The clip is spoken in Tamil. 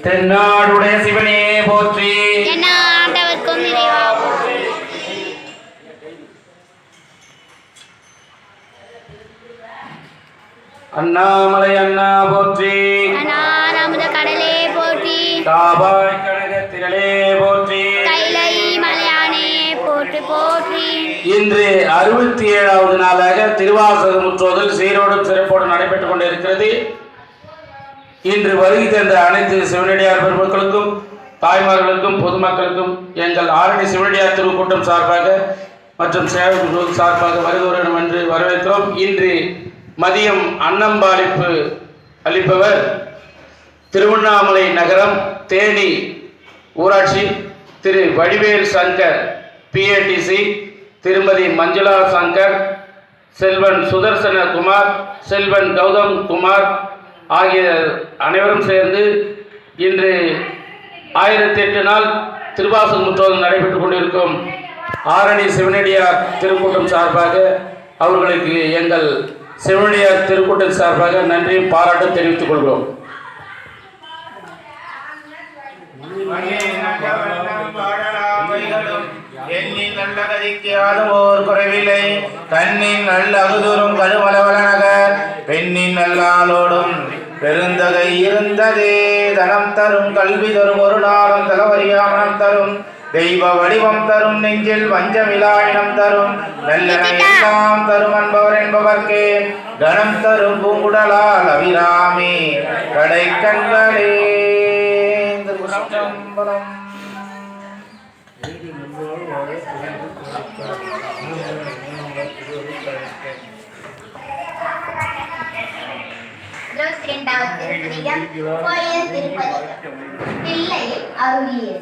தென்னாடுடைய சிவனே போற்றி. எந்நாட்டவர்க்கும் இறைவா போற்றி. அண்ணாமலை அண்ணா போற்றி. அநாத கடலே போற்றி. காபாய் கனக திரளே போற்றி. கைலை மலையானே போற்றி போற்றி. இன்று 67வது நாளாக திருவாசக முற்றோதல் சீரோடும் சிறப்போடும் நடைபெற்றுக் கொண்டிருக்கிறது. இன்று வருகை தந்த அனைத்து சிவனடியார் பெருமக்களுக்கும் தாய்மார்களுக்கும் பொதுமக்களுக்கும் எங்கள் ஆரணி சிவனடியார் திருக்கூட்டம் சார்பாக மற்றும் சேவை சார்பாக வருகிறோம் என்று வரவேற்கிறோம். இன்று மதியம் அன்னம்பாளிப்பு அளிப்பவர் திருவண்ணாமலை நகரம் தேனி ஊராட்சி திரு வடிவேல் சங்கர் பிஏடிசி, திருமதி மஞ்சுளா சங்கர், செல்வன் சுதர்சன குமார், செல்வன் கௌதம் குமார் ஆகிய அனைவரும் சேர்ந்து இன்று 1008 நாள் திருவாசக முற்றோதல் நடைபெற்றுக் கொண்டிருக்கும் ஆரணி சிவனடியார் திருக்கூட்டம் சார்பாக அவர்களுக்கு எங்கள் சிவனடியார் திருக்கூட்டம் சார்பாக நன்றியும் பாராட்டும் தெரிவித்துக் கொள்கிறோம். எண்ணின் நல்ல கதிக்கு ஆளுவோர் குறைவில்லை. கண்ணின் நல்ல அகுதூரும் கழுமலவலநகர் பெண்ணின் நல்லாளோடும் பெருந்தகை இருந்ததே. தனம் தரும் கல்வி தரும் ஒரு நாளும் தலவரியாமனம் தரும் தெய்வ வடிவம் தரும் நெஞ்சில் வஞ்சமிலாயினம் தரும் நல்லன எல்லாம் தரும் அன்பவர் என்பவர்க்கே கணம் தரும் பூங்குடலால் அபிராமி கடை கண்களே. கோயில் திருப்பதி பிள்ளை அருளியது.